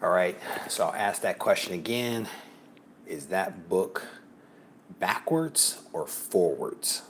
All right, so I'll ask that question again. Is that book backwards or forwards?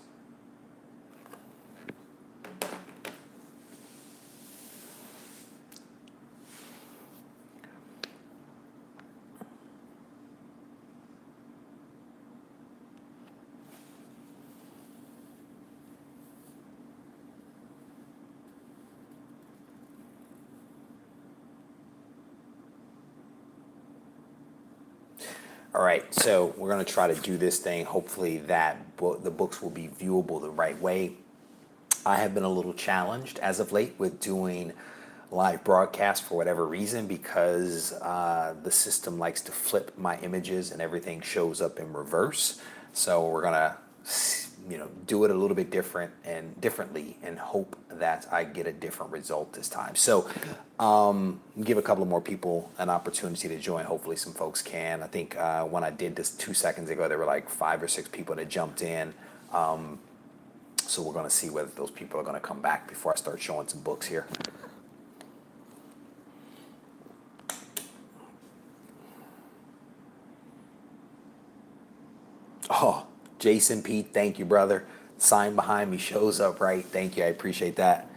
All right, so we're going to try to do this thing. Hopefully that the books will be viewable the right way. I have been a little challenged as of late with doing live broadcast for whatever reason because the system likes to flip my images and everything shows up in reverse. So we're gonna, do it a little bit differently and hope that I get a different result this time. So give a couple of more people an opportunity to join. Hopefully some folks can. I think when I did this 2 seconds ago, there were like 5 or 6 people that jumped in. So we're going to see whether those people are going to come back before I start showing some books here. Oh, Jason Pete, thank you, brother. Sign behind me shows up right. Thank you, I appreciate that.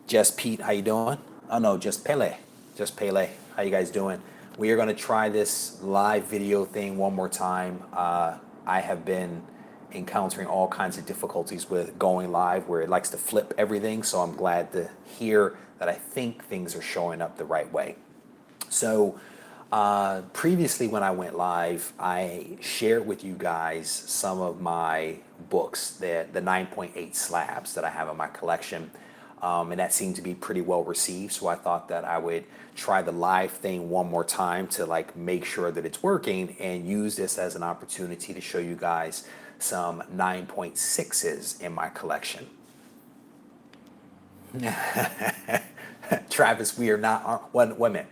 Just Pete, how you doing? Oh no, just Pele. Just Pele. How you guys doing? We are going to try this live video thing one more time. I have been encountering all kinds of difficulties with going live where it likes to flip everything, so I'm glad to hear that I think things are showing up the right way. So previously when I went live, I shared with you guys some of my books, the 9.8 slabs that I have in my collection, and that seemed to be pretty well received, so I thought that I would try the live thing one more time to like make sure that it's working and use this as an opportunity to show you guys some 9.6s in my collection. Travis, we are not, wait a minute.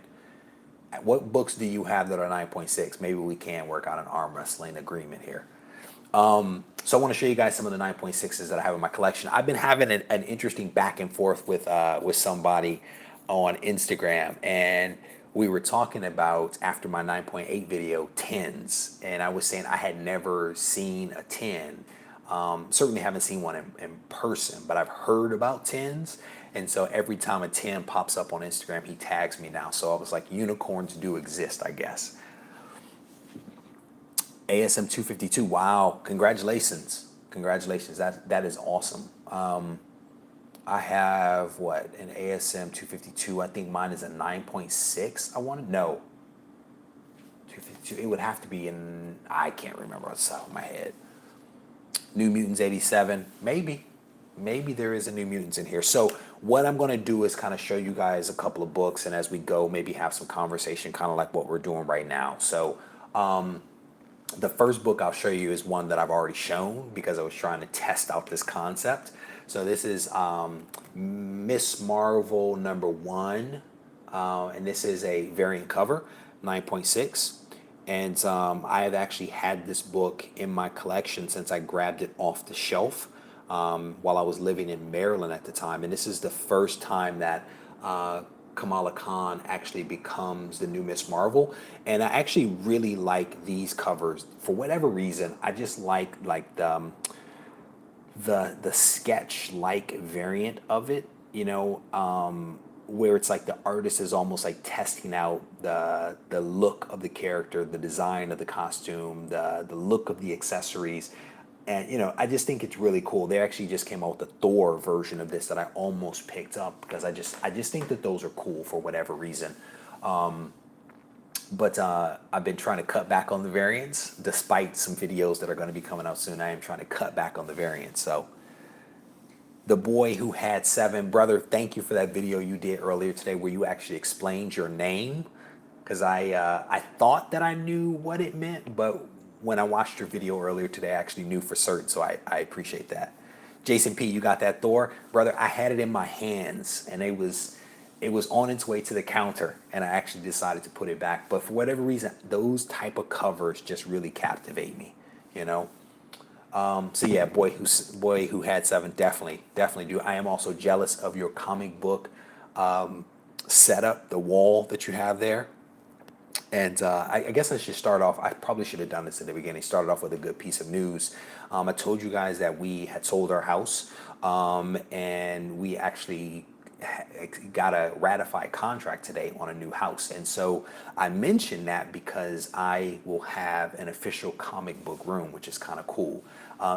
What books do you have that are 9.6? Maybe we can work out an arm wrestling agreement here. So I want to show you guys some of the 9.6s that I have in my collection. I've been having an interesting back and forth with somebody on Instagram, and we were talking about, after my 9.8 video, 10s, and I was saying I had never seen a 10. Certainly haven't seen one in person, but I've heard about 10s. And so every time a 10 pops up on Instagram, he tags me now. So I was like, unicorns do exist, I guess. ASM 252, wow, congratulations. Congratulations, that is awesome. I have, what, an ASM 252, I think mine is a 9.6, I want to know. 252, it would have to be in, I can't remember off the top of my head. New Mutants 87, maybe there is a New Mutants in here. So what I'm going to do is kind of show you guys a couple of books, and as we go, maybe have some conversation, kind of like what we're doing right now. So the first book I'll show you is one that I've already shown because I was trying to test out this concept. So this is Miss Marvel #1, and this is a variant cover, 9.6. And I have actually had this book in my collection since I grabbed it off the shelf while I was living in Maryland at the time. And this is the first time that Kamala Khan actually becomes the new Miss Marvel. And I actually really like these covers. For whatever reason, I just like the sketch-like variant of it, where it's like the artist is almost like testing out the look of the character, the design of the costume, the look of the accessories. And I just think it's really cool. They actually just came out with the Thor version of this that I almost picked up because I just think that those are cool for whatever reason. But I've been trying to cut back on the variants, despite some videos that are going to be coming out soon. I am trying to cut back on the variants. So the boy who had 7, brother, thank you for that video you did earlier today where you actually explained your name, because I thought that I knew what it meant, but when I watched your video earlier today, I actually knew for certain, so I appreciate that. Jason P, you got that Thor? Brother, I had it in my hands, and it was on its way to the counter, and I actually decided to put it back. But for whatever reason, those type of covers just really captivate me, So yeah, boy who had 7, definitely do. I am also jealous of your comic book setup, the wall that you have there. And I guess I should start off. I probably should have done this at the beginning. Started off with a good piece of news. I told you guys that we had sold our house, and we actually got a ratified contract today on a new house. And so I mentioned that because I will have an official comic book room, which is kind of cool.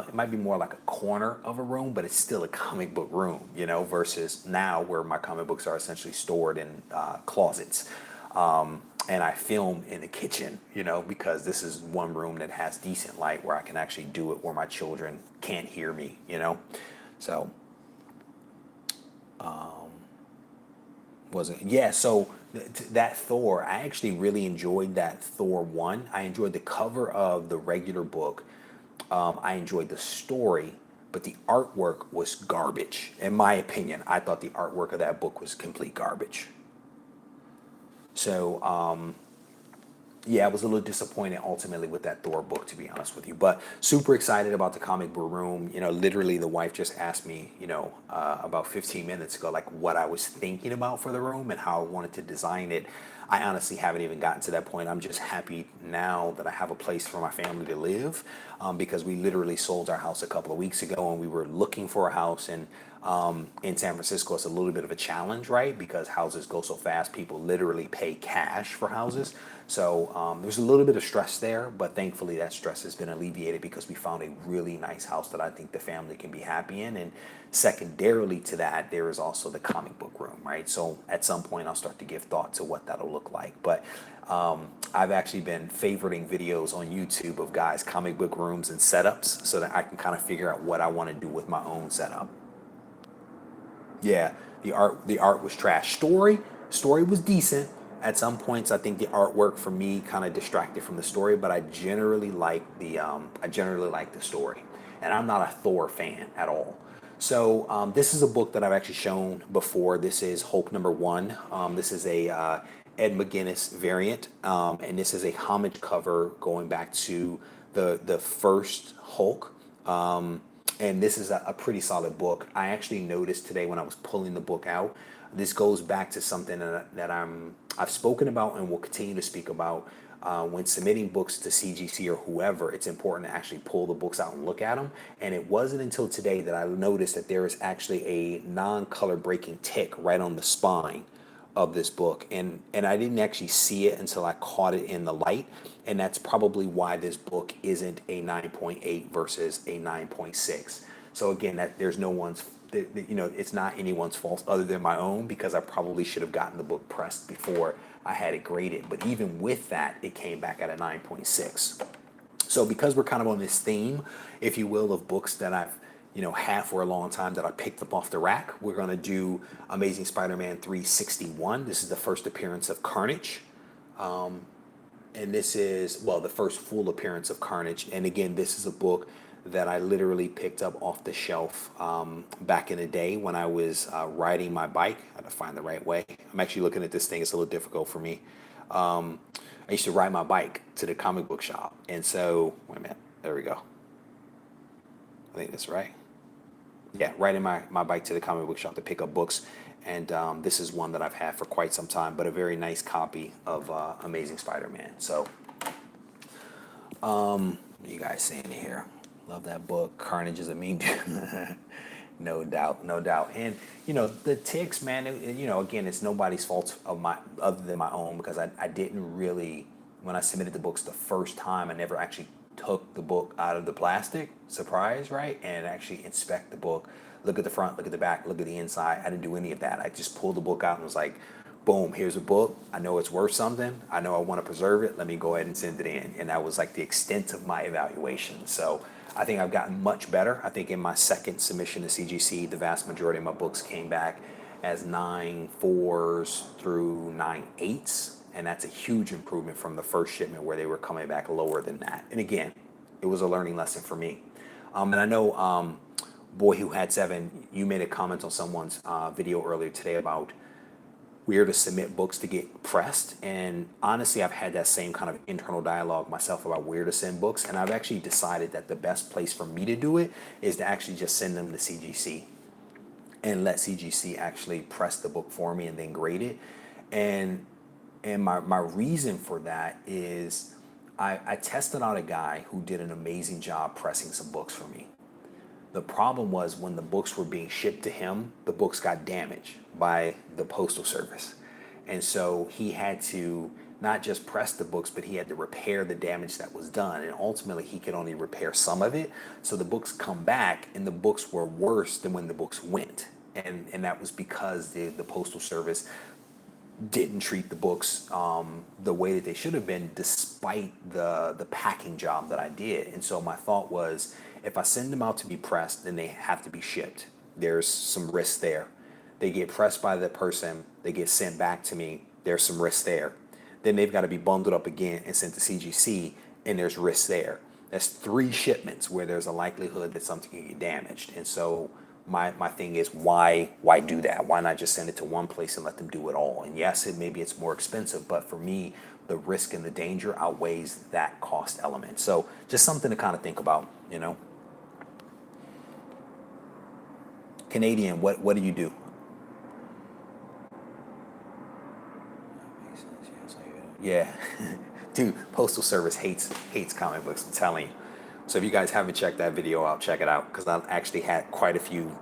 It might be more like a corner of a room, but it's still a comic book room, you know, versus now where my comic books are essentially stored in closets. And I film in the kitchen, you know, because this is one room that has decent light where I can actually do it where my children can't hear me, you know. So, was it? Yeah, so that Thor, I actually really enjoyed that Thor 1. I enjoyed the cover of the regular book. I enjoyed the story, but the artwork was garbage. In my opinion, I thought the artwork of that book was complete garbage. So, yeah, I was a little disappointed ultimately with that Thor book, to be honest with you. But super excited about the comic book room. You know, literally, the wife just asked me, you know, about 15 minutes ago, like what I was thinking about for the room and how I wanted to design it. I honestly haven't even gotten to that point. I'm just happy now that I have a place for my family to live, because we literally sold our house a couple of weeks ago and we were looking for a house. And in San Francisco, it's a little bit of a challenge, right? Because houses go so fast, people literally pay cash for houses. So there's a little bit of stress there, but thankfully that stress has been alleviated because we found a really nice house that I think the family can be happy in. And secondarily to that, there is also the comic book room, right? So at some point, I'll start to give thought to what that'll look like. But I've actually been favoriting videos on YouTube of guys' comic book rooms and setups so that I can kind of figure out what I want to do with my own setup. Yeah, the art was trash. Story was decent. At some points, I think the artwork for me kind of distracted from the story, but I generally like the story, and I'm not a Thor fan at all. So this is a book that I've actually shown before. This is Hulk #1. This is a Ed McGuinness variant, and this is a homage cover going back to the first Hulk. And this is a pretty solid book. I actually noticed today when I was pulling the book out, this goes back to something I've spoken about and will continue to speak about. When submitting books to CGC or whoever, it's important to actually pull the books out and look at them. And it wasn't until today that I noticed that there is actually a non-color breaking tick right on the spine of this book, and I didn't actually see it until I caught it in the light, and that's probably why this book isn't a 9.8 versus a 9.6. So again, that there's no one's, you know, it's not anyone's fault other than my own, because I probably should have gotten the book pressed before I had it graded. But even with that, it came back at a 9.6. So because we're kind of on this theme, if you will, of books that I've, you know, had for a long time that I picked up off the rack, we're going to do Amazing Spider-Man 361. This is the first appearance of Carnage. And this is, well, the first full appearance of Carnage. And again, this is a book that I literally picked up off the shelf back in the day when I was riding my bike. I had to find the right way. I'm actually looking at this thing. It's a little difficult for me. I used to ride my bike to the comic book shop. And so, wait a minute. There we go. I think that's right. Yeah, riding my bike to the comic book shop to pick up books. And this is one that I've had for quite some time, but a very nice copy of Amazing Spider-Man. So, what are you guys saying here? Love that book. Carnage is a mean dude. No doubt, no doubt. And you know, the ticks, man, you know, again, it's nobody's fault of my other than my own, because I didn't really, when I submitted the books the first time, I never actually took the book out of the plastic, surprise, right? And actually inspect the book, look at the front, look at the back, look at the inside. I didn't do any of that. I just pulled the book out and was like, boom, here's a book. I know it's worth something. I know I want to preserve it. Let me go ahead and send it in. And that was like the extent of my evaluation. So I think I've gotten much better. I think in my second submission to CGC, the vast majority of my books came back as 9.4s through 9.8s. And that's a huge improvement from the first shipment where they were coming back lower than that. And again, it was a learning lesson for me. And I know, Boy Who Had Seven, you made a comment on someone's video earlier today about where to submit books to get pressed. And honestly, I've had that same kind of internal dialogue myself about where to send books. And I've actually decided that the best place for me to do it is to actually just send them to CGC and let CGC actually press the book for me and then grade it. And And my reason for that is I tested out a guy who did an amazing job pressing some books for me. The problem was when the books were being shipped to him, the books got damaged by the postal service. And so he had to not just press the books, but he had to repair the damage that was done. And ultimately, he could only repair some of it. So the books come back, and the books were worse than when the books went. And that was because the postal service didn't treat the books the way that they should have been, despite the packing job that I did. And so my thought was, if I send them out to be pressed, then they have to be shipped. There's some risk there. They get pressed by the person, they get sent back to me, there's some risk there. Then they've got to be bundled up again and sent to CGC, and there's risk there. That's 3 shipments where there's a likelihood that something can get damaged. And so my thing is, why do that? Why not just send it to one place and let them do it all? And yes, maybe it's more expensive, but for me, the risk and the danger outweighs that cost element. So just something to kind of think about, you know. Canadian, what do you do? Yeah, dude, Postal Service hates comic books. I'm telling you. So if you guys haven't checked that video out, check it out, because I actually had quite a few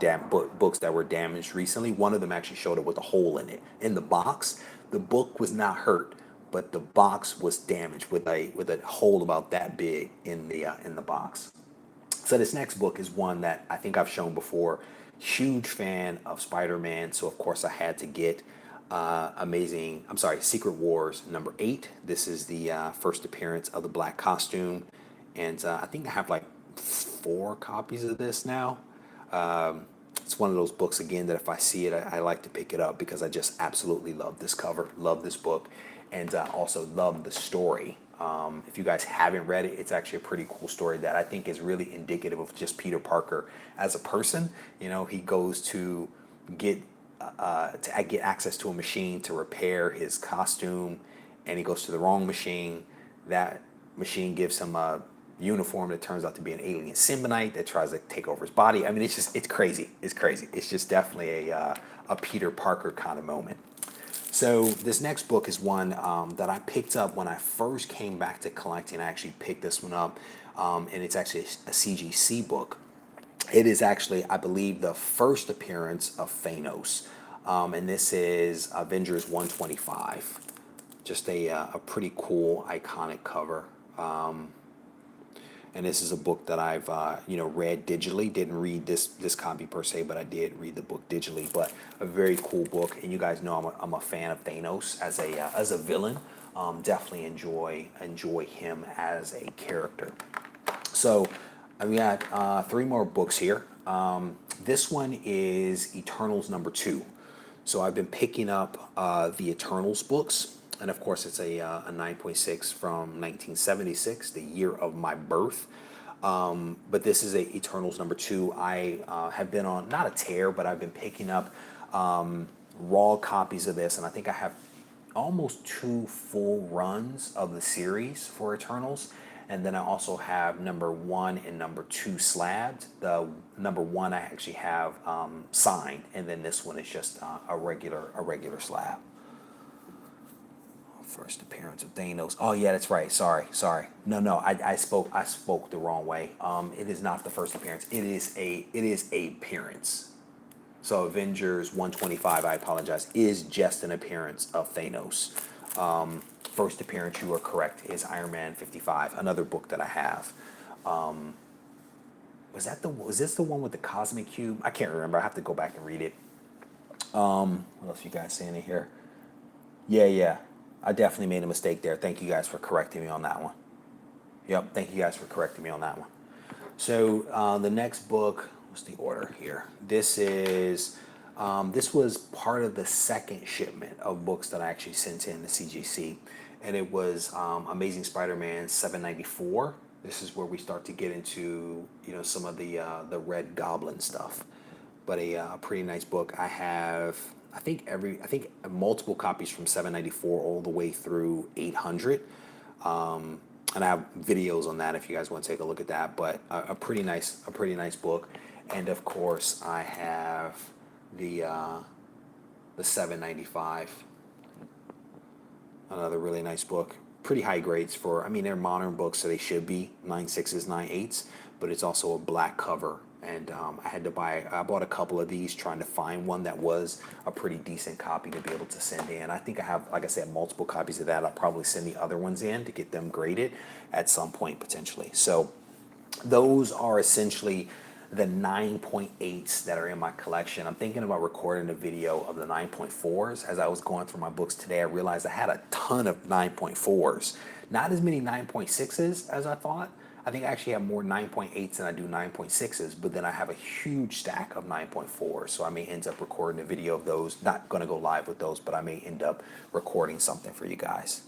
books that were damaged recently. One of them actually showed up with a hole in it in the box. The book was not hurt, but the box was damaged with a hole about that big in the box. So this next book is one that I think I've shown before. Huge fan of Spider-Man, so of course I had to get Secret Wars #8. This is the first appearance of the black costume, and I think I have like 4 copies of this now. It's one of those books, again, that if I see it, I like to pick it up because I just absolutely love this cover, love this book, and also love the story. If you guys haven't read it, it's actually a pretty cool story that I think is really indicative of just Peter Parker as a person. You know, he goes to get access to a machine to repair his costume, and he goes to the wrong machine. That machine gives him a uniform that turns out to be an alien symbionite that tries to take over his body. I mean, it's crazy. It's crazy. It's just definitely a Peter Parker kind of moment. So this next book is one that I picked up when I first came back to collecting. I actually picked this one up, and it's actually a CGC book. It is actually, I believe, the first appearance of Thanos, and this is Avengers 125. Just a pretty cool, iconic cover. And this is a book that I've read digitally. Didn't read this copy per se, but I did read the book digitally. But a very cool book, and you guys know I'm a fan of Thanos as a villain. Definitely enjoy him as a character. So I've got 3 more books here. This one is Eternals #2. So I've been picking up the Eternals books. And of course, it's a 9.6 from 1976, the year of my birth. But this is a Eternals #2. I have been on, not a tear, but I've been picking up raw copies of this. And I think I have almost 2 full runs of the series for Eternals. And then I also have #1 and #2 slabs. The #1 I actually have signed, and then this one is just a regular slab. First appearance of Thanos. Oh yeah, that's right. Sorry. No. I spoke the wrong way. It is not the first appearance. It is a appearance. So Avengers 125, I apologize, is just an appearance of Thanos. First appearance, you are correct, is Iron Man 55, another book that I have. Was this the one with the cosmic cube? I can't remember. I have to go back and read it. What else you guys seeing in here? Yeah. I definitely made a mistake there. Thank you guys for correcting me on that one. Yep, thank you guys for correcting me on that one. So the next book, what's the order here? This was part of the second shipment of books that I actually sent in to CGC, and it was Amazing Spider-Man 794. This is where we start to get into some of the Red Goblin stuff, but a pretty nice book. I have I think multiple copies from 794 all the way through 800. And I have videos on that if you guys want to take a look at that. But a pretty nice book. And of course, I have the 795. Another really nice book. Pretty high grades for, I mean, they're modern books, so they should be 9.6s, 9.8s, but it's also a black cover. And I bought a couple of these trying to find one that was a pretty decent copy to be able to send in. I think I have, like I said, multiple copies of that. I'll probably send the other ones in to get them graded at some point potentially. So those are essentially the 9.8s that are in my collection. I'm thinking about recording a video of the 9.4s. As I was going through my books today, I realized I had a ton of 9.4s. Not as many 9.6s as I thought. I think I actually have more 9.8s than I do 9.6s, but then I have a huge stack of 9.4s. So I may end up recording a video of those. Not going to go live with those, but I may end up recording something for you guys.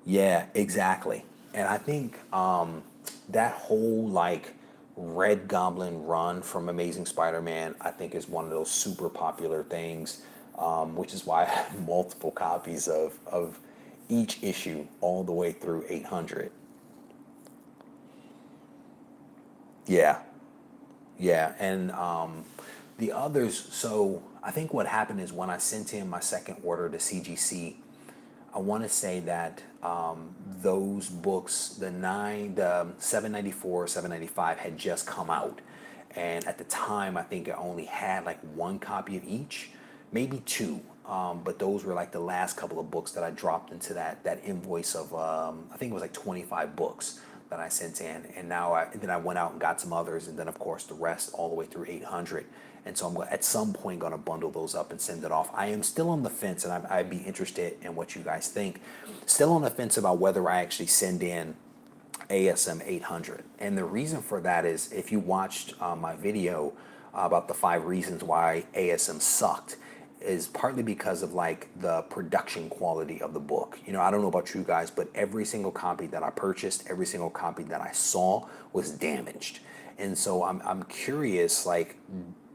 Yeah, exactly. And I think that whole like Red Goblin run from Amazing Spider-Man, I think is one of those super popular things, which is why I have multiple copies of each issue all the way through 800. Yeah, yeah. And the others, so I think what happened is when I sent in my second order to CGC, I want to say that those books, the 794, 795 had just come out, and at the time I think I only had like one copy of each, maybe two. But those were like the last couple of books that I dropped into that invoice of I think it was like 25 books that I sent in, and then I went out and got some others, and then of course the rest all the way through 800. And so at some point going to bundle those up and send it off. I am still on the fence, and I'd be interested in what you guys think. Still on the fence about whether I actually send in ASM 800. And the reason for that is if you watched my video about the 5 reasons why ASM sucked, is partly because of like the production quality of the book. You know, I don't know about you guys, but every single copy that I purchased, every single copy that I saw was damaged. And so I'm curious, like,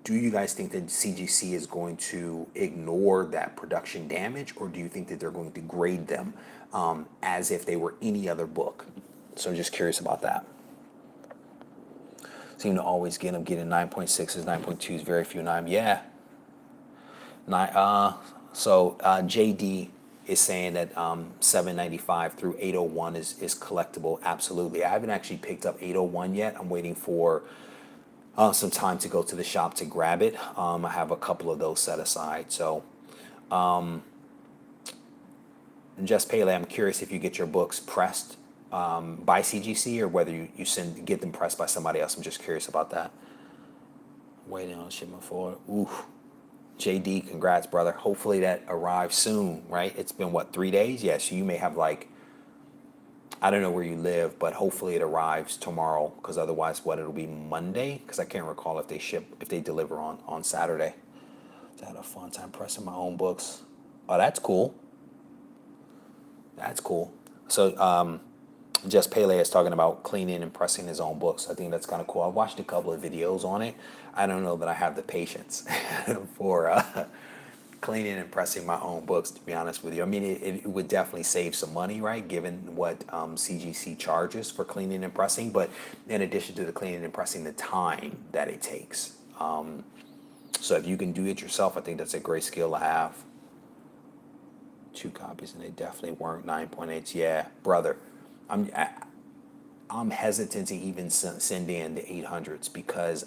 do you guys think that CGC is going to ignore that production damage, or do you think that they're going to grade them as if they were any other book? So I'm just curious about that. Seem to always get them getting 9.6s, 9.2s, very few 9. Yeah. JD is saying that 795 through 801 is collectible. Absolutely. I haven't actually picked up 801 yet. I'm waiting for some time to go to the shop to grab it. I have a couple of those set aside. So, Just Pele, I'm curious if you get your books pressed by CGC or whether you get them pressed by somebody else. I'm just curious about that. Waiting on shipment for. Ooh. JD, congrats, brother. Hopefully that arrives soon, right? It's been what, 3 days? Yes, you may have like, I don't know where you live, but hopefully it arrives tomorrow, because otherwise, it'll be Monday? Because I can't recall if they deliver on Saturday. I had a fun time pressing my own books. Oh, that's cool. That's cool. So, Just Pele is talking about cleaning and pressing his own books. I think that's kind of cool. I watched a couple of videos on it. I don't know that I have the patience for cleaning and pressing my own books, to be honest with you. I mean, it would definitely save some money, right, given what CGC charges for cleaning and pressing. But in addition to the cleaning and pressing, the time that it takes. So if you can do it yourself, I think that's a great skill to have. 2 copies, and they definitely weren't 9.8s. Yeah, brother. I'm hesitant to even send in the 800s because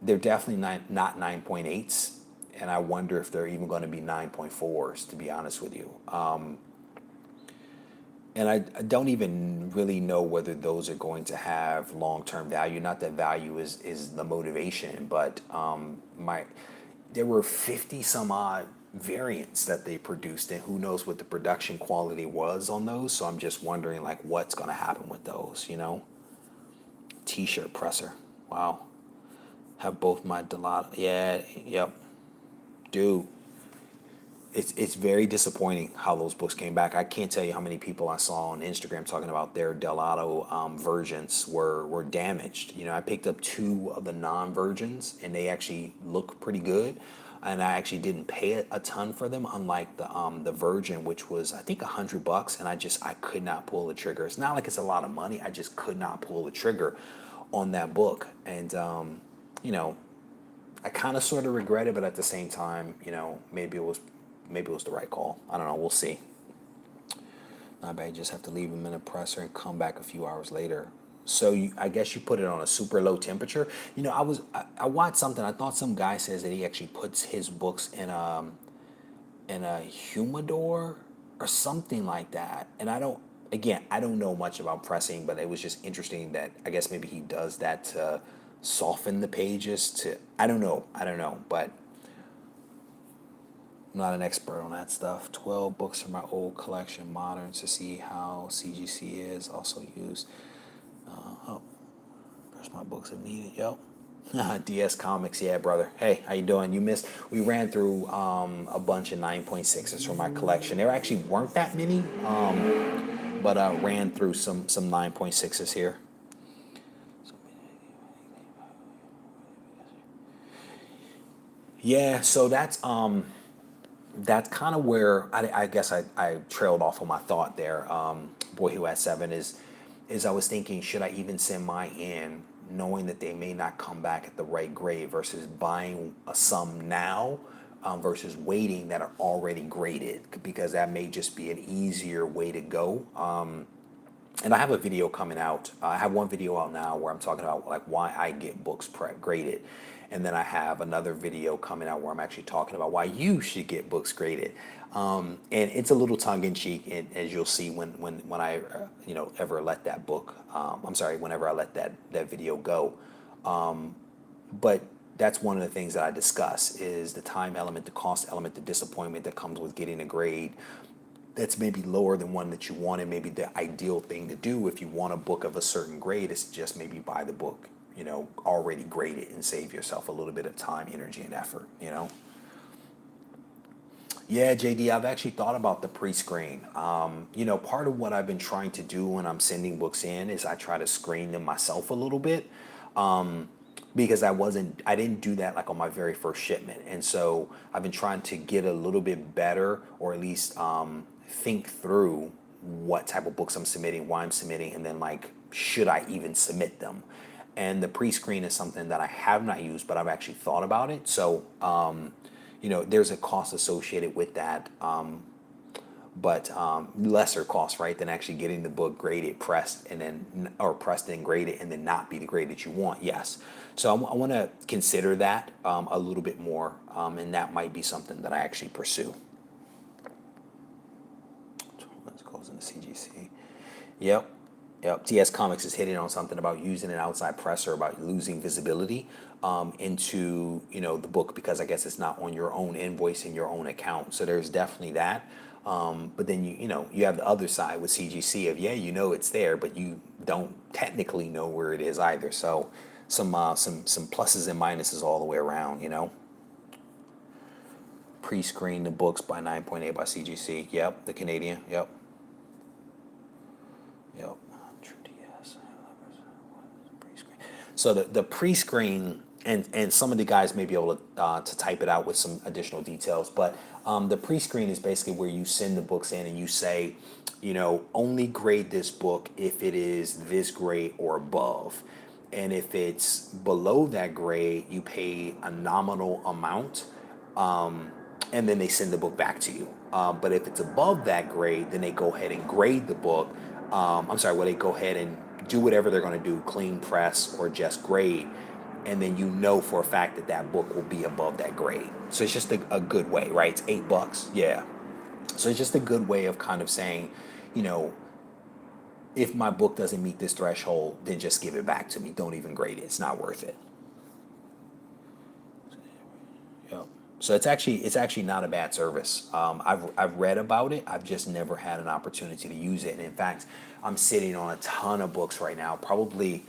they're definitely not 9.8s, and I wonder if they're even going to be 9.4s, to be honest with you. And I don't even really know whether those are going to have long-term value. Not that value is the motivation, but there were 50 some odd variants that they produced, and who knows what the production quality was on those. So I'm just wondering like what's going to happen with those, you know. T-shirt presser. Wow. Have both my Delata. Yeah, yep. Dude, it's very disappointing how those books came back. I can't tell you how many people I saw on Instagram talking about their Delato versions were damaged. You know, I picked up 2 of the non-versions, and they actually look pretty good. And I actually didn't pay a ton for them, unlike the Virgin, which was I think $100, and I could not pull the trigger. It's not like it's a lot of money. I just could not pull the trigger on that book, and you know, I kind of sort of regret it, but at the same time, you know, maybe it was maybe it was the right call. I don't know. We'll see. Not bad. You just have to leave them in a presser and come back a few hours later. So I guess you put it on a super low temperature. I watched something. I thought some guy says that he actually puts his books in a humidor or something like that. And I don't know much about pressing, but it was just interesting that I guess maybe he does that to soften the pages. I don't know. But I'm not an expert on that stuff. 12 books from my old collection, modern, to see how CGC is also used. Oh, there's my books if needed. Yep. DS Comics, yeah, brother. Hey, how you doing? We ran through a bunch of 9.6s from my collection. There actually weren't that many, but ran through some 9.6s here. Yeah, so that's kind of where I guess I trailed off on my thought there. Boy Who Had Seven is I was thinking, should I even send mine in, knowing that they may not come back at the right grade, versus buying some now versus waiting that are already graded, because that may just be an easier way to go. And I have a video coming out. I have one video out now where I'm talking about like why I get books graded, and then I have another video coming out where I'm actually talking about why you should get books graded. And it's a little tongue in cheek, as you'll see when I ever let that book. I'm sorry, whenever I let that video go. But that's one of the things that I discuss is the time element, the cost element, the disappointment that comes with getting a grade that's maybe lower than one that you want, and maybe the ideal thing to do if you want a book of a certain grade is just maybe buy the book, already graded, and save yourself a little bit of time, energy, and effort. Yeah, JD, I've actually thought about the pre-screen. Part of what I've been trying to do when I'm sending books in is I try to screen them myself a little bit. Because I didn't do that like on my very first shipment. And so I've been trying to get a little bit better, or at least think through what type of books I'm submitting, why I'm submitting, and then like, should I even submit them? And the pre-screen is something that I have not used, but I've actually thought about it. So, there's a cost associated with that. But lesser cost, right, than actually getting the book graded, pressed, or pressed and graded, and then not be the grade that you want. Yes, so I want to consider that a little bit more, and that might be something that I actually pursue. Let's go into CGC. Yep. Yep. TS Comics is hitting on something about using an outside presser, about losing visibility into the book, because I guess it's not on your own invoice in your own account. So there's definitely that. But then you have the other side with CGC of it's there, but you don't technically know where it is either. So some pluses and minuses all the way around. Pre-screen the books by 9.8 by CGC. Yep, the Canadian. Yep. Yep. So the pre-screen, and some of the guys may be able to type it out with some additional details, but the pre-screen is basically where you send the books in and you say, only grade this book if it is this grade or above. And if it's below that grade, you pay a nominal amount, and then they send the book back to you. But if it's above that grade, then they go ahead and grade the book. They go ahead and do whatever they're going to do, clean, press, or just grade. And then for a fact that book will be above that grade. So it's just a good way, right? It's $8. Yeah. So it's just a good way of kind of saying, if my book doesn't meet this threshold, then just give it back to me. Don't even grade it. It's not worth it. Yep. So it's actually not a bad service. I've read about it. I've just never had an opportunity to use it. And in fact, I'm sitting on a ton of books right now, probably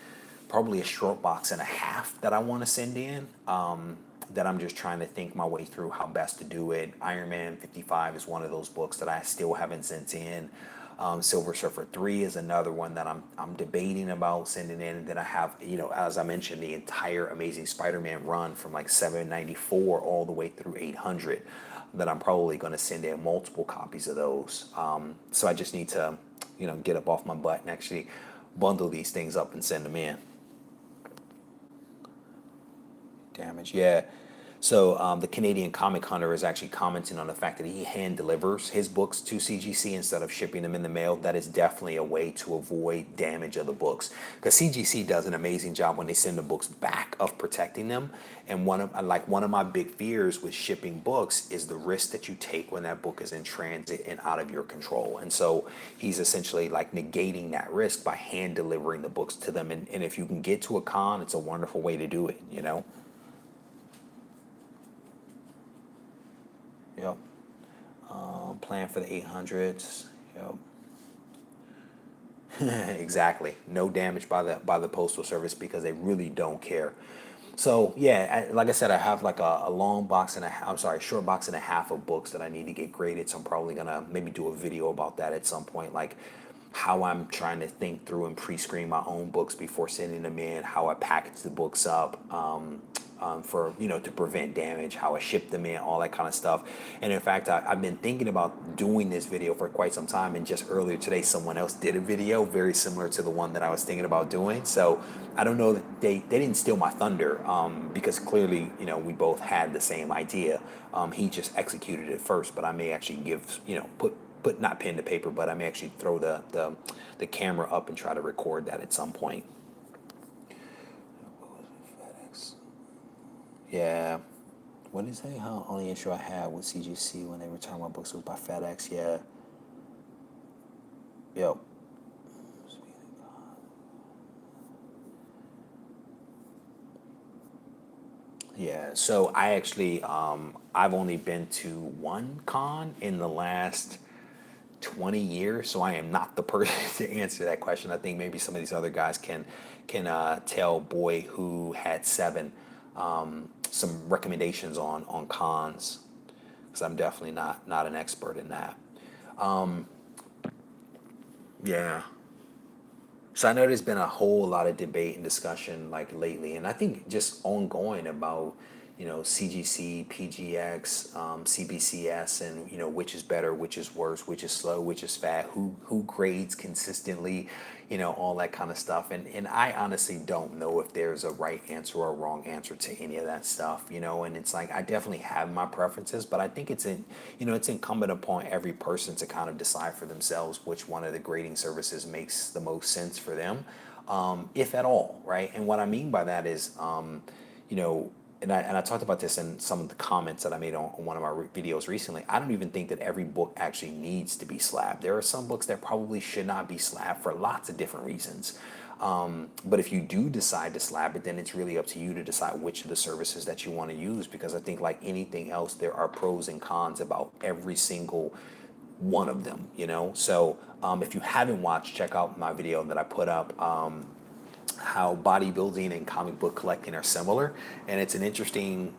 a short box and a half that I want to send in, that I'm just trying to think my way through how best to do it. Iron Man 55 is one of those books that I still haven't sent in. Silver Surfer 3 is another one that I'm debating about sending in. And then I have, as I mentioned, the entire Amazing Spider-Man run from like 794 all the way through 800 that I'm probably going to send in multiple copies of those. So I just need to, get up off my butt and actually bundle these things up and send them in. Damage, yeah. So the Canadian Comic Hunter is actually commenting on the fact that he hand delivers his books to CGC instead of shipping them in the mail. That is definitely a way to avoid damage of the books, because CGC does an amazing job when they send the books back of protecting them. And one of my big fears with shipping books is the risk that you take when that book is in transit and out of your control. And so he's essentially like negating that risk by hand delivering the books to them. And if you can get to a con, it's a wonderful way to do it, you know? Yep. Plan for the 800s. Yep. Exactly. No damage by the postal service because they really don't care. So yeah, like I said, I have like a long box and a I'm sorry, short box and a half of books that I need to get graded. So I'm probably gonna maybe do a video about that at some point, like how I'm trying to think through and pre-screen my own books before sending them in, how I package the books up, for to prevent damage, how I ship them in, all that kind of stuff. And in fact, I've been thinking about doing this video for quite some time. And just earlier today, someone else did a video very similar to the one that I was thinking about doing. So I don't know that they didn't steal my thunder, because clearly we both had the same idea. He just executed it first, but I may actually give put not pen to paper, but I may actually throw the camera up and try to record that at some point. Yeah. What did it say? How only issue I had with CGC when they returned my books was by FedEx. Yeah. Yep. Yeah. So I actually I've only been to one con in the last 20 years, so I am not the person to answer that question. I think maybe some of these other guys can tell Boy who had seven some recommendations on cons, because I'm definitely not an expert in that. Yeah. So I know there's been a whole lot of debate and discussion like lately, and I think just ongoing about CGC, PGX, CBCS, and which is better, which is worse, which is slow, which is fast, who grades consistently, all that kind of stuff. And I honestly don't know if there's a right answer or a wrong answer to any of that stuff, and it's like I definitely have my preferences, but I think it's incumbent upon every person to kind of decide for themselves which one of the grading services makes the most sense for them, if at all, right? And what I mean by that is, you know, and I talked about this in some of the comments that I made on one of my videos recently. I don't even think that every book actually needs to be slabbed. There are some books that probably should not be slabbed for lots of different reasons. But if you do decide to slab it, then it's really up to you to decide which of the services that you want to use. Because I think, like anything else, there are pros and cons about every single one of them. So if you haven't watched, check out my video that I put up. How bodybuilding and comic book collecting are similar, and it's an interesting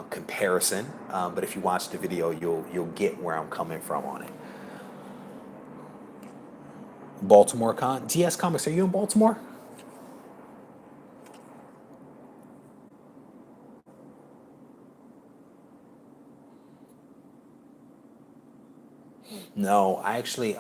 comparison. But if you watch the video, you'll get where I'm coming from on it. Baltimore Con DS Comics. Are you in Baltimore? No, I actually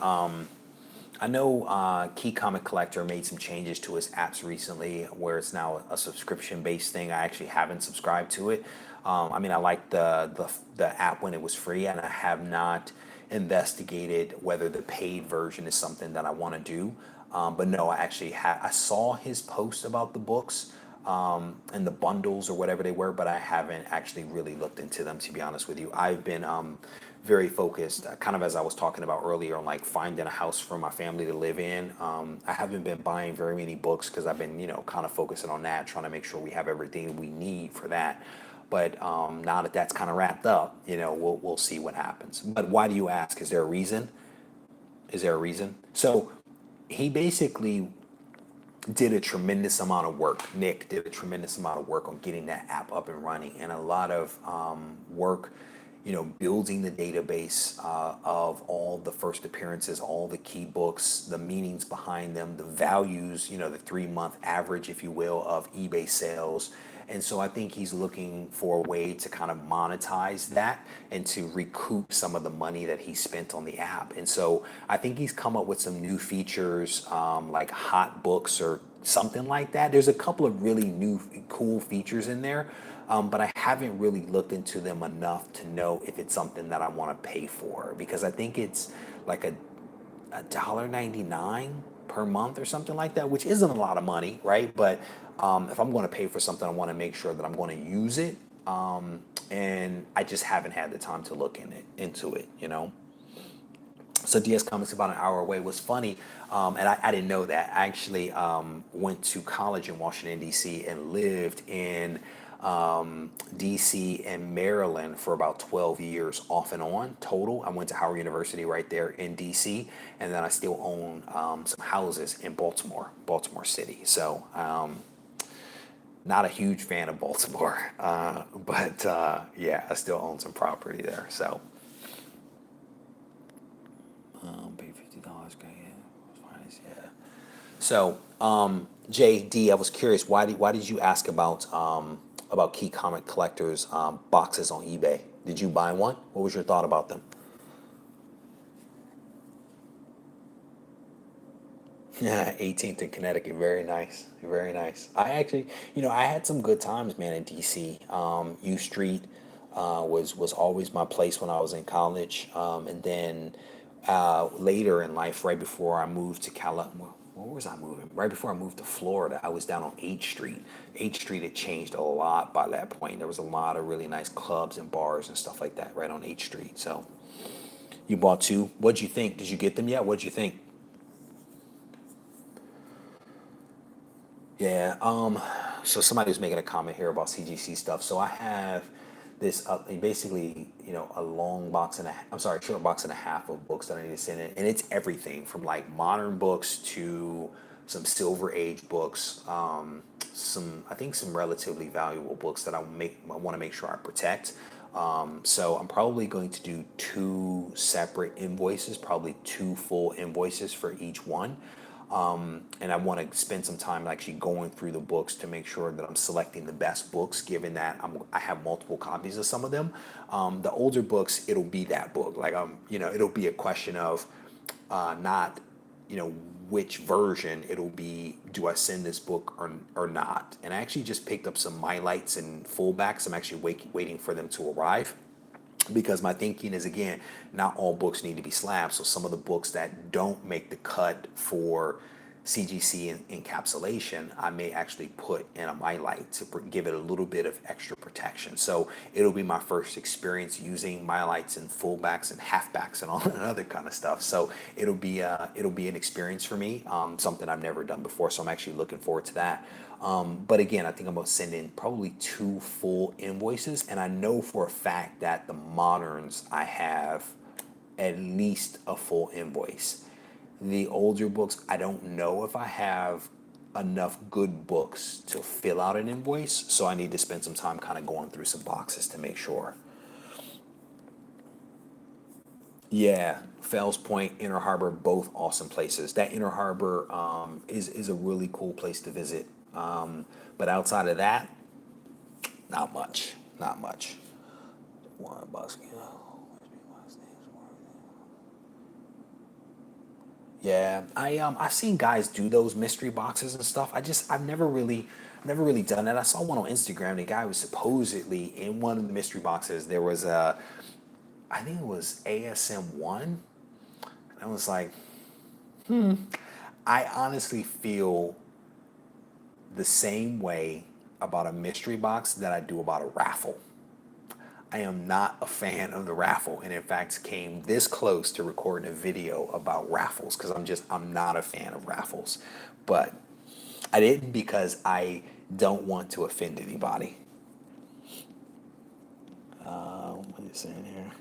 I know Key Comic Collector made some changes to his apps recently, where it's now a subscription based thing. I actually haven't subscribed to it. I mean, I liked the app when it was free, and I have not investigated whether the paid version is something that I want to do. But no, I saw his post about the books, and the bundles or whatever they were, but I haven't actually really looked into them, to be honest with you. I've been very focused, kind of as I was talking about earlier, on like finding a house for my family to live in. I haven't been buying very many books because I've been, kind of focusing on that, trying to make sure we have everything we need for that. But now that that's kind of wrapped up, we'll see what happens. But why do you ask? Is there a reason? Is there a reason? So he basically did a tremendous amount of work. Nick did a tremendous amount of work on getting that app up and running, and a lot of work, building the database of all the first appearances, all the key books, the meanings behind them, the values, the 3 month average, if you will, of eBay sales. And so I think he's looking for a way to kind of monetize that and to recoup some of the money that he spent on the app. And so I think he's come up with some new features, like hot books or something like that. There's a couple of really new cool features in there. but I haven't really looked into them enough to know if it's something that I want to pay for, because I think it's like a $1.99 per month or something like that, which isn't a lot of money, right? But if I'm going to pay for something, I want to make sure that I'm going to use it, and I just haven't had the time to look into it, you know. So DS Comics about an hour away was funny, and I didn't know that. I actually went to college in Washington D.C. and lived in D.C. and Maryland for about 12 years off and on total. I went to Howard University right there in D.C., and then I still own some houses in Baltimore City. So not a huge fan of Baltimore, but yeah, I still own some property there. So pay $50, okay, yeah. Finance, yeah. So, JD, I was curious, why did you ask about Key Comic Collectors boxes on eBay? Did you buy one? What was your thought about them? Yeah, 18th in Connecticut. Very nice. Very nice. I actually, I had some good times, man, in DC. U Street was always my place when I was in college. And then later in life, right before I moved to California, where was I moving? Right before I moved to Florida, I was down on 8th Street. 8th Street had changed a lot by that point. There was a lot of really nice clubs and bars and stuff like that right on 8th Street. So you bought two. What'd you think? Did you get them yet? What'd you think? Yeah. So somebody was making a comment here about CGC stuff. So I have this basically, a long box and a I'm sorry, short box and a half of books that I need to send in, and it's everything from like modern books to some Silver Age books, some I think some relatively valuable books that I want to make sure I protect. So I'm probably going to do two separate invoices, probably two full invoices for each one. And I want to spend some time actually going through the books to make sure that I'm selecting the best books, given that I have multiple copies of some of them. The older books, it'll be that book. Like, it'll be a question of not, you know, which version. It'll be, do I send this book or not? And I actually just picked up some My Lights and fullbacks. I'm actually waiting for them to arrive, because my thinking is, again, not all books need to be slabs. So some of the books that don't make the cut for CGC encapsulation, I may actually put in a My Light to give it a little bit of extra protection. So it'll be my first experience using My Lights and fullbacks and halfbacks and all that other kind of stuff. So it'll be an experience for me, something I've never done before. So I'm actually looking forward to that. But again, I think I'm going to send in probably two full invoices. And I know for a fact that the moderns, I have at least a full invoice. The older books, I don't know if I have enough good books to fill out an invoice. So I need to spend some time kind of going through some boxes to make sure. Yeah, Fells Point, Inner Harbor, both awesome places. That Inner Harbor is a really cool place to visit. But outside of that, not much. Not much. Warren Bucks. Yeah, I've seen guys do those mystery boxes and stuff. Never really done that. I saw one on Instagram. The guy was supposedly in one of the mystery boxes. There was I think it was ASM1. I was like, I honestly feel the same way about a mystery box that I do about a raffle. I am not a fan of the raffle, and in fact came this close to recording a video about raffles, because I'm not a fan of raffles. But I didn't, because I don't want to offend anybody. What are you saying here?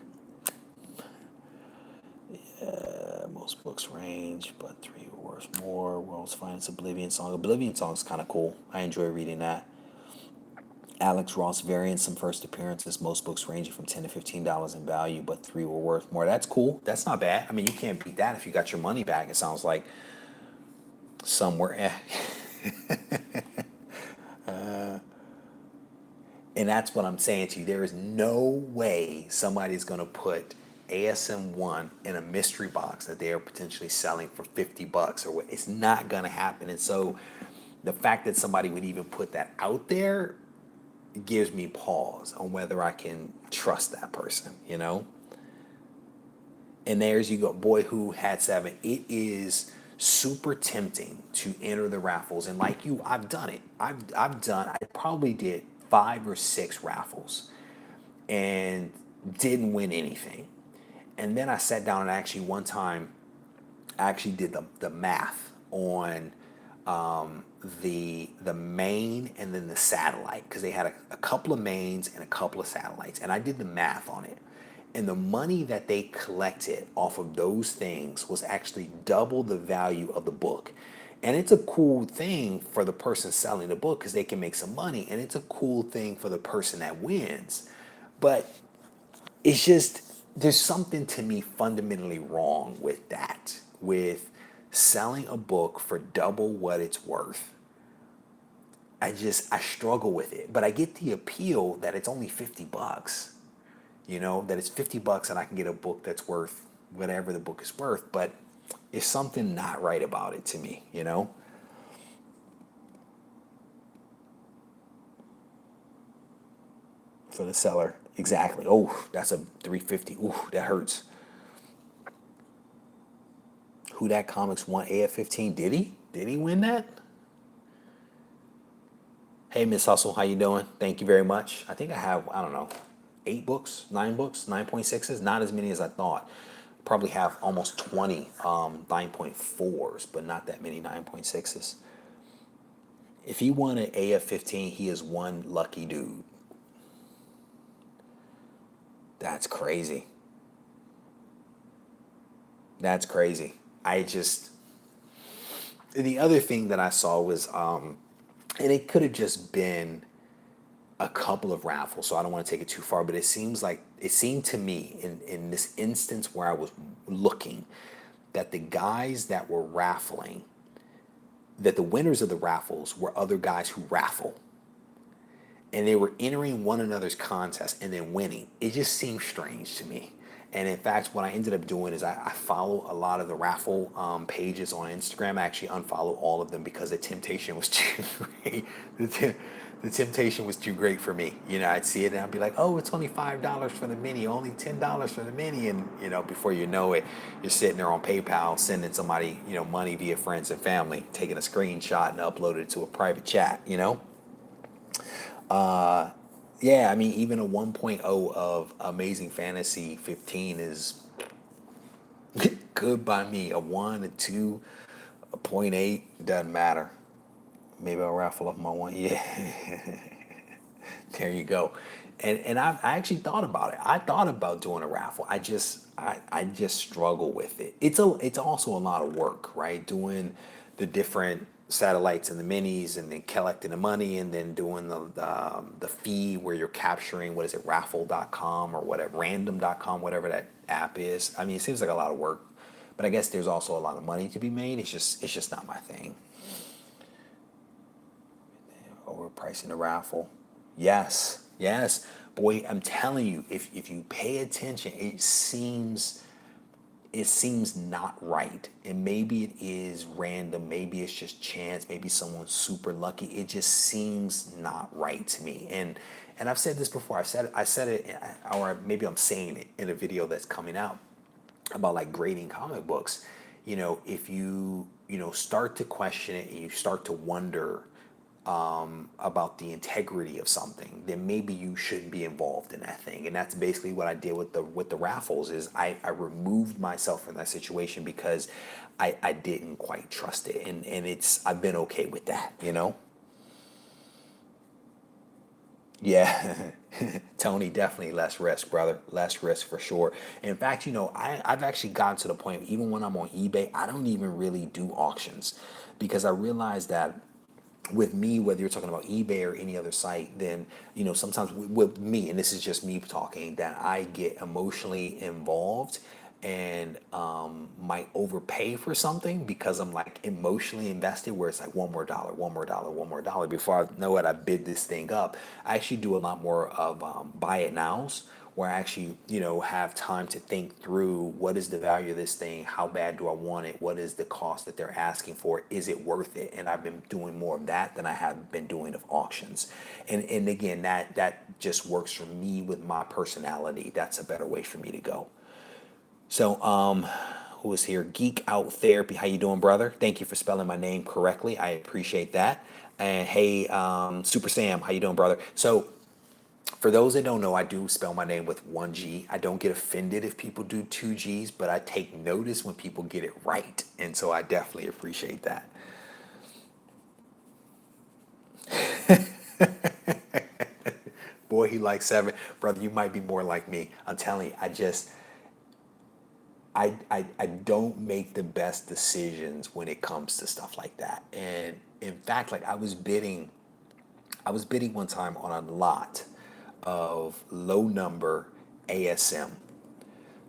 Most books range, but three are worth more. World's Finest Oblivion Song. Oblivion Song is kind of cool. I enjoy reading that. Alex Ross variants, some first appearances. Most books ranging from $10 to $15 in value, but three were worth more. That's cool. That's not bad. I mean, you can't beat that if you got your money back. It sounds like somewhere. And that's what I'm saying to you. There is no way somebody's going to put ASM1 in a mystery box that they are potentially selling for $50 or what. It's not going to happen. And so the fact that somebody would even put that out there, gives me pause on whether I can trust that person, And there's you go, boy who had seven. It is super tempting to enter the raffles, and like you, I've done it. I probably did 5 or 6 raffles and didn't win anything. And then I sat down and actually one time I actually did the math on the main and then the satellite, because they had a couple of mains and a couple of satellites, and I did the math on it, and the money that they collected off of those things was actually double the value of the book. And it's a cool thing for the person selling the book because they can make some money, and it's a cool thing for the person that wins. But it's just, there's something to me fundamentally wrong with that, with selling a book for double what it's worth. I struggle with it, but I get the appeal that it's only $50, that it's $50 and I can get a book that's worth whatever the book is worth. But there's something not right about it to me. For the seller. Exactly. Oh, that's a 350. Ooh, that hurts. Who that comics won AF-15? Did he? Did he win that? Hey, Miss Hustle, how you doing? Thank you very much. I think I have, I don't know, 8 books, 9 books, 9.6s. Not as many as I thought. Probably have almost 20 9.4s, but not that many 9.6s. If he won an AF-15, he is one lucky dude. That's crazy. That's crazy. I just, the other thing that I saw was, and it could have just been a couple of raffles, so I don't want to take it too far, but it seemed to me in this instance where I was looking, that the guys that were raffling, that the winners of the raffles were other guys who raffle. And they were entering one another's contests and then winning. It just seemed strange to me. And in fact, what I ended up doing is I follow a lot of the raffle pages on Instagram. I actually unfollow all of them because the temptation was too great. The temptation was too great for me. I'd see it and I'd be like, oh, it's only $5 for the mini, only $10 for the mini. And, before you know it, you're sitting there on PayPal, sending somebody, money via friends and family, taking a screenshot and uploading it to a private chat. Yeah, I mean, even a 1.0 of Amazing Fantasy 15 is good by me. A 1, a 2, a point 0.8, doesn't matter. Maybe I'll raffle off my one. Yeah, there you go. And I actually thought about it. I thought about doing a raffle. I just struggle with it. It's also a lot of work, right? Doing the different satellites and the minis, and then collecting the money, and then doing the fee where you're capturing, what is it, raffle.com or whatever, random.com, whatever that app is. I mean, it seems like a lot of work, but I guess there's also a lot of money to be made. It's just not my thing. Overpricing the raffle. Yes, yes. Boy, I'm telling you, if you pay attention, it seems not right. And maybe it is random, maybe it's just chance, maybe someone's super lucky. It just seems not right to me. And I've said this before. I said it, or maybe I'm saying it in a video that's coming out about like grading comic books. If you start to question it and you start to wonder about the integrity of something, then maybe you shouldn't be involved in that thing. And that's basically what I did with the raffles. Is I removed myself from that situation because I didn't quite trust it, and I've been okay with that. Yeah. Tony, definitely less risk, brother. Less risk for sure. In fact, I've actually gotten to the point, even when I'm on eBay, I don't even really do auctions, because I realize that with me, whether you're talking about eBay or any other site, then sometimes with me, and this is just me talking, that I get emotionally involved and might overpay for something because I'm like emotionally invested, where it's like one more dollar, one more dollar, one more dollar. Before I know it, I bid this thing up. I actually do a lot more of buy it nows, where I actually, have time to think through what is the value of this thing, how bad do I want it, what is the cost that they're asking for, is it worth it? And I've been doing more of that than I have been doing of auctions. And again, that just works for me with my personality. That's a better way for me to go. So, who is here? Geek Out Therapy. How you doing, brother? Thank you for spelling my name correctly. I appreciate that. And hey, Super Sam, how you doing, brother? So, for those that don't know, I do spell my name with one G. I don't get offended if people do two G's, but I take notice when people get it right. And so I definitely appreciate that. Boy, he likes seven. Brother, you might be more like me. I'm telling you, I don't make the best decisions when it comes to stuff like that. And in fact, like I was bidding one time on a lot of low number ASM.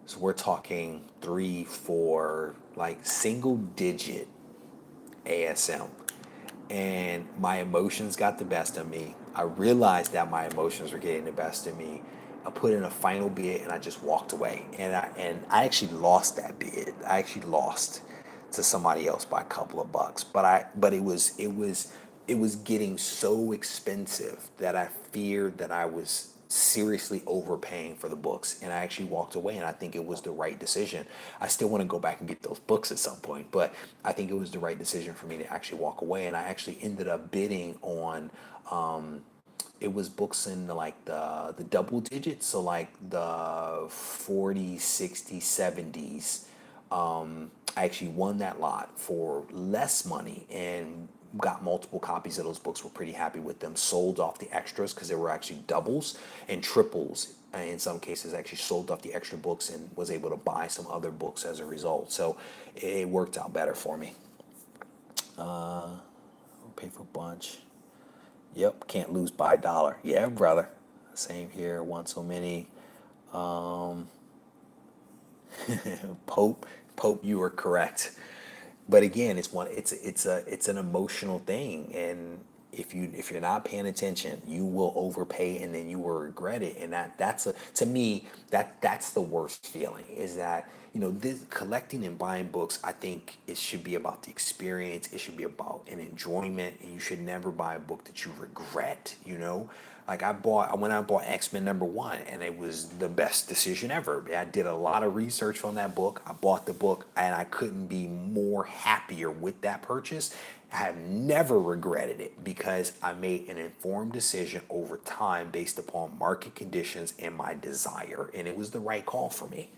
So we're talking three, four, like single digit ASM. And my emotions got the best of me. I realized that my emotions were getting the best of me. I put in a final bid and I just walked away. And I actually lost that bid. I actually lost to somebody else by a couple of bucks. But it was getting so expensive that I feared that I was seriously overpaying for the books, and I actually walked away, and I think it was the right decision. I still want to go back and get those books at some point, but I think it was the right decision for me to actually walk away. And I actually ended up bidding on it was books in the double digits, so like the 40, 60, 70s. I actually won that lot for less money and got multiple copies of those books. Were pretty happy with them. Sold off the extras because they were actually doubles and triples. In some cases, actually sold off the extra books and was able to buy some other books as a result. So it worked out better for me. Pay for a bunch. Yep, can't lose by a dollar. Yeah, brother. Same here. Won so many. Pope, you are correct. But again, it's an emotional thing, and if you're not paying attention, you will overpay, and then you will regret it. And that's to me, that's the worst feeling, is that this collecting and buying books. I think it should be about the experience. It should be about an enjoyment, and you should never buy a book that you regret. Like when I bought X-Men #1, and it was the best decision ever. I did a lot of research on that book. I bought the book, and I couldn't be more happier with that purchase. I have never regretted it because I made an informed decision over time based upon market conditions and my desire, and it was the right call for me.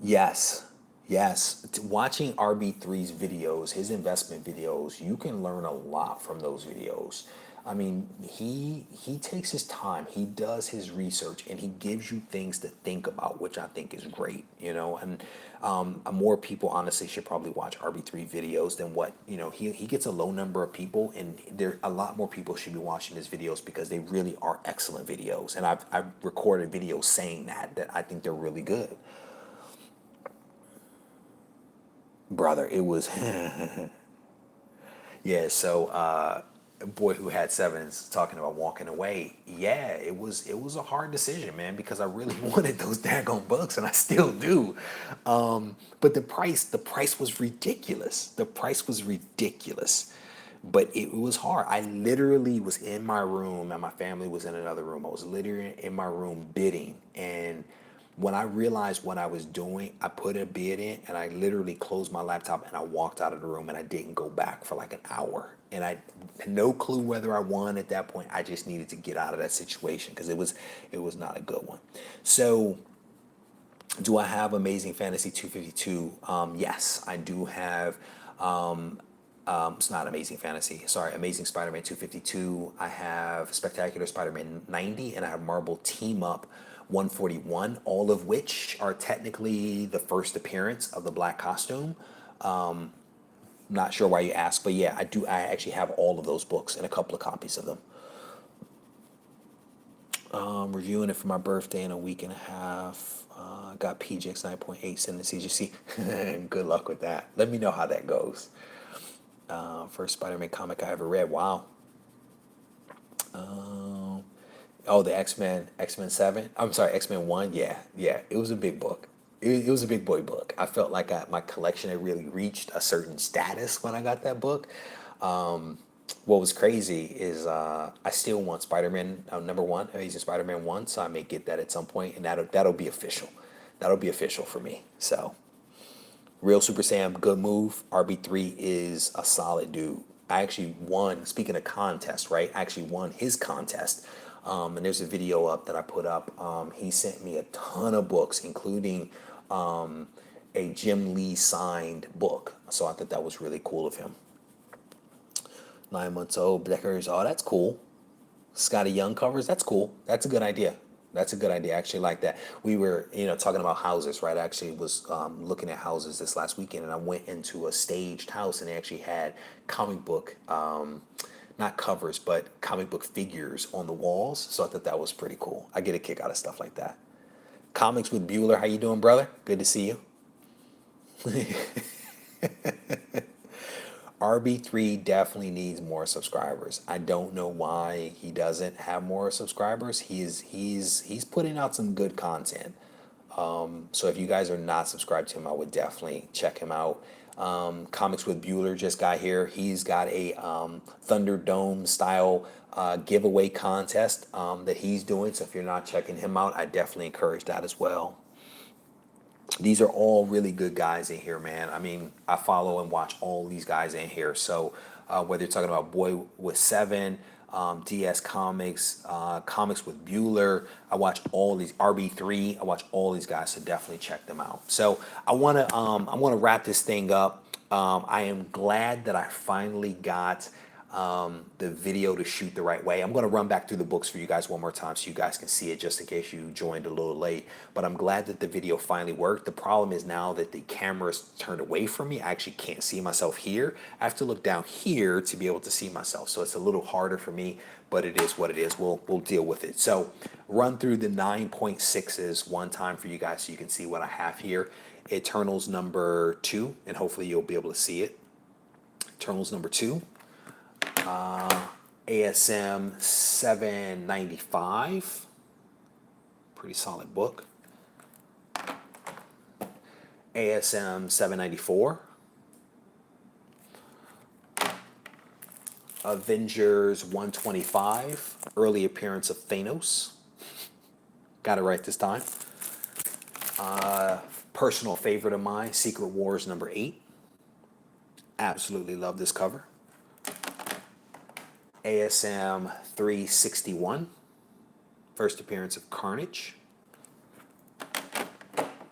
Yes. Yes. Watching RB3's videos, his investment videos, you can learn a lot from those videos. I mean, he takes his time, he does his research, and he gives you things to think about, which I think is great. And more people honestly should probably watch RB3 videos than he gets a low number of people, and there a lot more people should be watching his videos because they really are excellent videos. And I've recorded videos saying that I think they're really good. Brother, it was yeah. So a boy who had sevens talking about walking away. Yeah, it was a hard decision, man, because I really wanted those daggone books, and I still do. But the price was ridiculous. The price was ridiculous. But it was hard. I literally was in my room, and my family was in another room. I was literally in my room bidding, and when I realized what I was doing, I put a bid in, and I literally closed my laptop and I walked out of the room, and I didn't go back for like an hour. And I had no clue whether I won at that point. I just needed to get out of that situation because it was not a good one. So, do I have Amazing Fantasy 252? Yes, I do have. It's not Amazing Fantasy. Sorry, Amazing Spider-Man 252. I have Spectacular Spider-Man 90, and I have Marvel Team Up 141. All of which are technically the first appearance of the black costume. Not sure why you asked, but yeah, I do. I actually have all of those books and a couple of copies of them. Reviewing it for my birthday in a week and a half. Got PGX 9.8 in the CGC. Good luck with that. Let me know how that goes. First Spider-Man comic I ever read. Wow. Oh, the X Men 7. I'm sorry, X-Men 1. Yeah, yeah. It was a big book. It was a big boy book. I felt like my collection had really reached a certain status when I got that book. What was crazy is I still want Spider-Man number one, Amazing Spider-Man 1, so I may get that at some point, and that'll be official. That'll be official for me. So, Real Super Sam, good move. RB3 is a solid dude. I actually won, speaking of contest, right? I actually won his contest. And there's a video up that I put up. He sent me a ton of books, including a Jim Lee signed book. So I thought that was really cool of him. 9 months old, Deckers. Oh, that's cool. Scotty Young covers. That's cool. That's a good idea. That's a good idea. I actually like that. We were, talking about houses, right? I actually was looking at houses this last weekend, and I went into a staged house, and they actually had comic book, not covers, but comic book figures on the walls. So I thought that was pretty cool. I get a kick out of stuff like that. Comics with Bueller. How you doing, brother? Good to see you. RB3 definitely needs more subscribers. I don't know why he doesn't have more subscribers. He's putting out some good content. So if you guys are not subscribed to him, I would definitely check him out. Comics with Bueller just got here. He's got a Thunderdome style giveaway contest that he's doing. So if you're not checking him out, I definitely encourage that as well. These are all really good guys in here, man. I mean, I follow and watch all these guys in here. So whether you're talking about Boy with Seven, DS Comics, Comics with Bueller, I watch all these RB3. I watch all these guys, so definitely check them out. So I wanna wrap this thing up. I am glad that I finally got the video to shoot the right way. I'm going to run back through the books for you guys one more time so you guys can see it, just in case you joined a little late. But I'm glad that the video finally worked. The problem is now that the camera's turned away from me, I actually can't see myself here. I have to look down here to be able to see myself. So it's a little harder for me, but it is what it is. We'll deal with it. So run through the 9.6s one time for you guys so you can see what I have here. Eternals number 2, and hopefully you'll be able to see it. Eternals number 2. ASM 795, pretty solid book. ASM 794. Avengers 125, early appearance of Thanos. Got it right this time. Personal favorite of mine, Secret Wars number 8. Absolutely love this cover. ASM 361, first appearance of Carnage.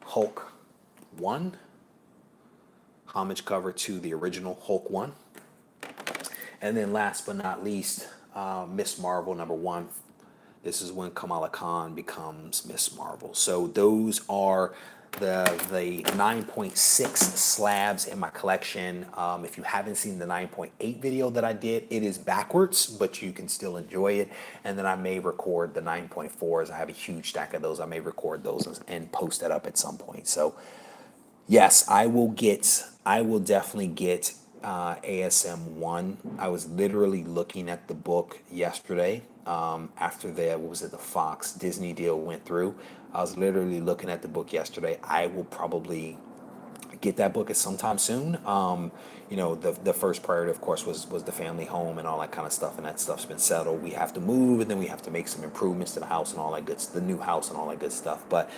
Hulk 1, homage cover to the original Hulk 1. And then last but not least, Miss Marvel number 1. This is when Kamala Khan becomes Miss Marvel. So those are the 9.6 slabs in my collection. If you haven't seen the 9.8 video that I did, it is backwards, but you can still enjoy it. And then I may record the 9.4s. I have a huge stack of those. I may record those and post that up at some point. So yes, I will definitely get ASM 1. I was literally looking at the book yesterday after the Fox Disney deal went through. I was literally looking at the book yesterday. I will probably get that book at sometime soon. The first priority, of course, was the family home and all that kind of stuff, and that stuff's been settled. We have to move, and then we have to make some improvements to the house and all that good, the new house and all that good stuff. But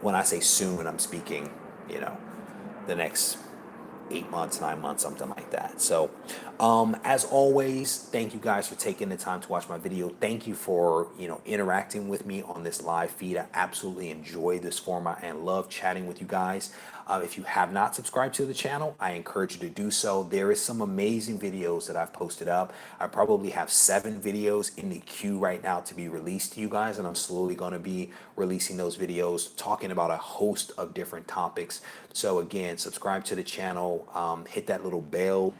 when I say soon, I'm speaking, the next 8 months, 9 months, something like that. So as always, thank you guys for taking the time to watch my video. Thank you for interacting with me on this live feed. I absolutely enjoy this format and love chatting with you guys. If you have not subscribed to the channel, I encourage you to do so. There is some amazing videos that I've posted up. I probably have 7 videos in the queue right now to be released to you guys, and I'm slowly going to be releasing those videos talking about a host of different topics. So again, subscribe to the channel, hit that little bell